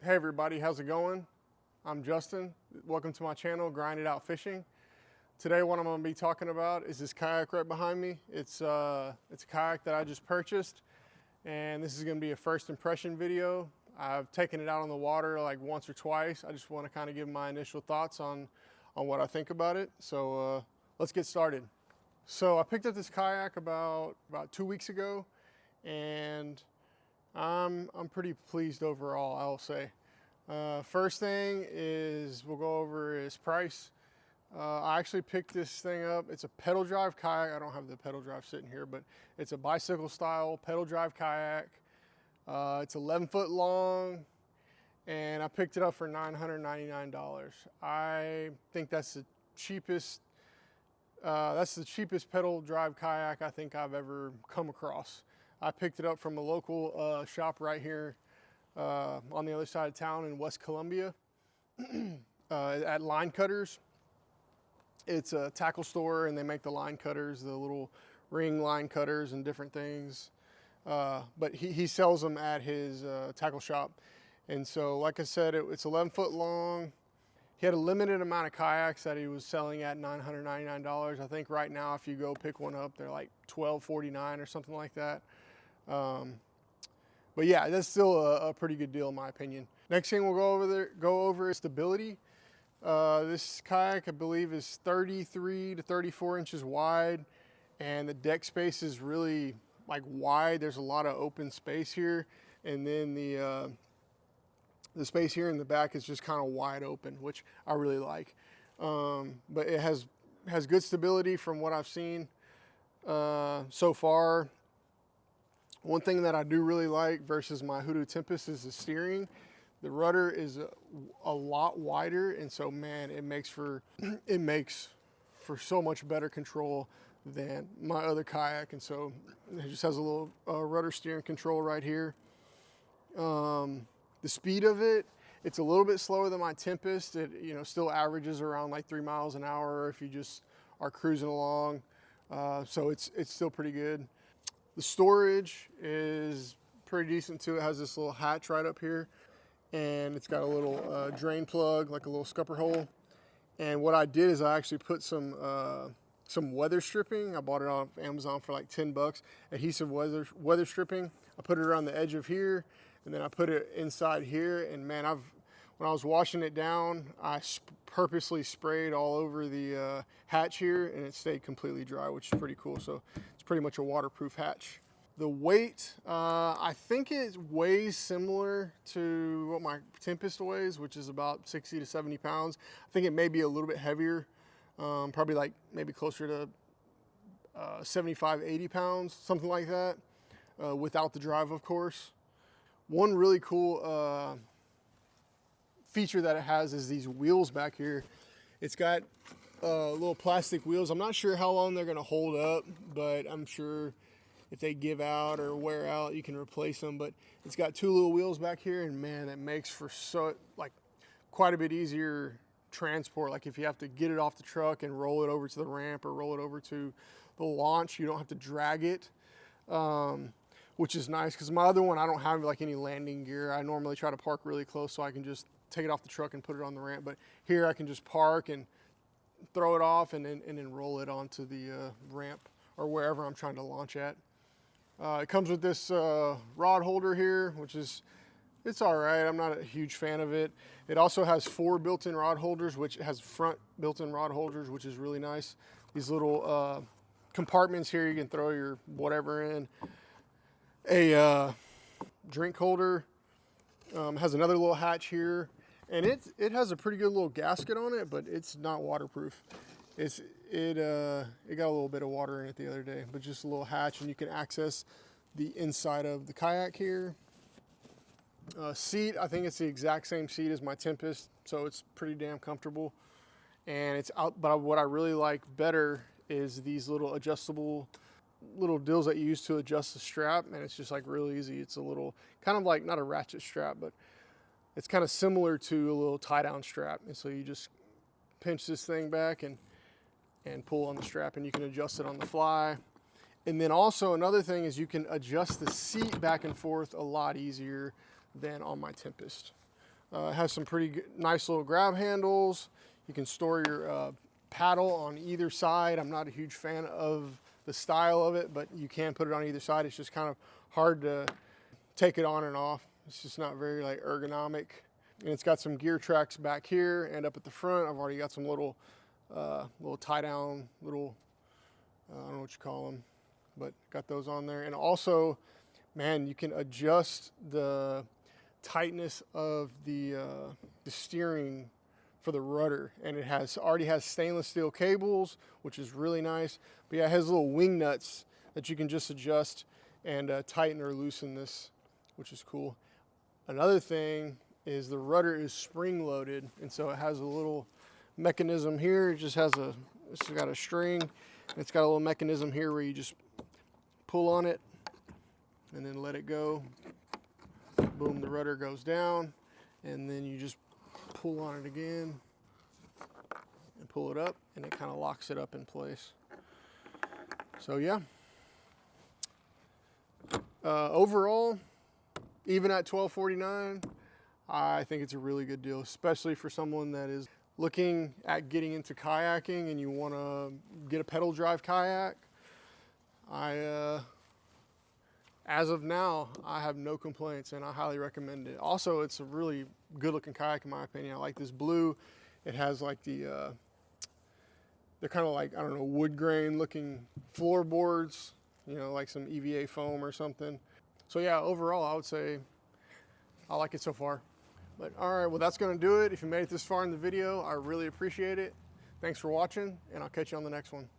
Hey everybody, how's it going? I'm Justin. Welcome to my channel, Grind It Out Fishing. Today what I'm going to be talking about is this kayak right behind me. It's a kayak that I just purchased, and this is going to be a first impression video. I've taken it out on the water like once or twice. I just want to kind of give my initial thoughts on what I think about it. So let's get started. So I picked up this kayak about 2 weeks ago, and I'm pretty pleased overall, I'll say. First thing is we'll go over his price. I actually picked this thing up. It's a pedal drive kayak. I don't have the pedal drive sitting here, but it's a bicycle style pedal drive kayak. It's 11 foot long, and I picked it up for $999. I think that's the cheapest pedal drive kayak I think I've ever come across. I picked it up from a local shop right here on the other side of town in West Columbia at Line Cutters. It's a tackle store, and they make the line cutters, the little ring line cutters and different things. But he sells them at his tackle shop. And so, like I said, it's 11 foot long. He had a limited amount of kayaks that he was selling at $999. I think right now, if you go pick one up, they're like $12.49 or something like that. But yeah, that's still a pretty good deal in my opinion. Next thing we'll go over is stability. This kayak, I believe, is 33 to 34 inches wide, and the deck space is really like wide. There's a lot of open space here, and then the space here in the back is just kind of wide open, which I really like. But it has good stability from what I've seen so far. One thing that I do really like versus my Hoodoo Tempest is the steering. The rudder is a lot wider, and so man, it makes for so much better control than my other kayak. And so it just has a little rudder steering control right here. The speed of it's a little bit slower than my Tempest. It still averages around like 3 miles an hour if you just are cruising along. So it's still pretty good. The storage is pretty decent too. It has this little hatch right up here, and it's got a little drain plug, like a little scupper hole. And what I did is I actually put some weather stripping. I bought it off Amazon for like 10 bucks. Adhesive weather stripping. I put it around the edge of here, and then I put it inside here. And man, when I was washing it down, I purposely sprayed all over the hatch here, and it stayed completely dry, which is pretty cool. So it's pretty much a waterproof hatch. The weight, I think it weighs similar to what my Tempest weighs, which is about 60 to 70 pounds. I think it may be a little bit heavier, probably like maybe closer to 75, 80 pounds, something like that, without the drive, of course. One really cool feature that it has is these wheels back here. It's got little plastic wheels. I'm not sure how long they're going to hold up, but I'm sure if they give out or wear out, you can replace them. But it's got 2 little wheels back here, and man, it makes for quite a bit easier transport. Like if you have to get it off the truck and roll it over to the ramp or roll it over to the launch, you don't have to drag it, which is nice, because my other one, I don't have like any landing gear. I normally try to park really close so I can just take it off the truck and put it on the ramp. But here I can just park and throw it off and then roll it onto the ramp or wherever I'm trying to launch at. It comes with this rod holder here, which it's all right. I'm not a huge fan of it. It also has 4 built-in rod holders, which has front built-in rod holders, which is really nice. These little compartments here, you can throw your whatever in. A drink holder. Has another little hatch here, and it has a pretty good little gasket on it, but it's not waterproof. It got a little bit of water in it the other day, but just a little hatch, and you can access the inside of the kayak here. Seat, I think it's the exact same seat as my Tempest, so it's pretty damn comfortable. And it's out, but what I really like better is these little adjustable little deals that you use to adjust the strap, and it's just like real easy. It's a little kind of like, not a ratchet strap, but it's kind of similar to a little tie down strap. And so you just pinch this thing back and pull on the strap, and you can adjust it on the fly. And then also another thing is you can adjust the seat back and forth a lot easier than on my Tempest. It has some pretty nice little grab handles. You can store your paddle on either side. I'm not a huge fan of the style of it, but you can put it on either side. It's just kind of hard to take it on and off. It's just not very like ergonomic. And it's got some gear tracks back here and up at the front. I've already got some little tie down, I don't know what you call them, but got those on there. And also, man, you can adjust the tightness of the steering for the rudder, and it already has stainless steel cables, which is really nice. But yeah, it has little wing nuts that you can just adjust and tighten or loosen this, which is cool. Another thing is the rudder is spring loaded, and so it has a little mechanism here. It's got a string, and it's got a little mechanism here where you just pull on it and then let it go. Boom, the rudder goes down, and then you just pull on it again and pull it up, and it kind of locks it up in place. So yeah, overall, even at $12.49, I think it's a really good deal, especially for someone that is looking at getting into kayaking and you want to get a pedal drive kayak. As of now, I have no complaints, and I highly recommend it. Also, it's a really good looking kayak in my opinion. I like this blue. It has like they're kind of like, I don't know, wood grain looking floorboards, you know, like some EVA foam or something. So yeah, overall, I would say I like it so far. But all right, well, that's gonna do it. If you made it this far in the video, I really appreciate it. Thanks for watching, and I'll catch you on the next one.